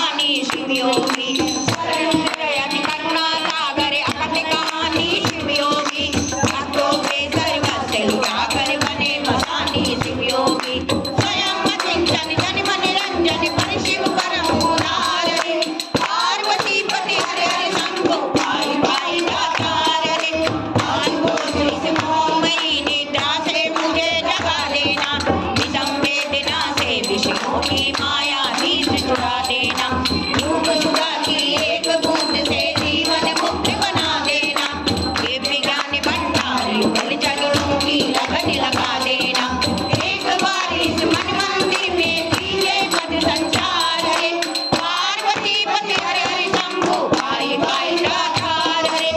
भवानी शिव योगी जयति करुणा सागर अकथ कहानी शिव योगी भक्तों के सर्वस्व लुटाकर बने भवानी शिव योगी स्वयं चिंतन जन मन रंजन पर शिव परम मुरारे पार्वती पति हरे हरे शंभो भाई भाई दातार रे मान को इस मोहमयी निद्रा से मुझे जगा देना विषम वेदना से विषयों की माया नींद छुड़ा देना योग सुधा की एक बूंद से जीवन मुक्त बना देना ये विज्ञान भंडार युगल चरणों की लगन लगा देना एक बार इस मन मंदिर में कीजिए मत संचार रे पार्वती पति हरे हरे शंभो भाई भाई दातार रे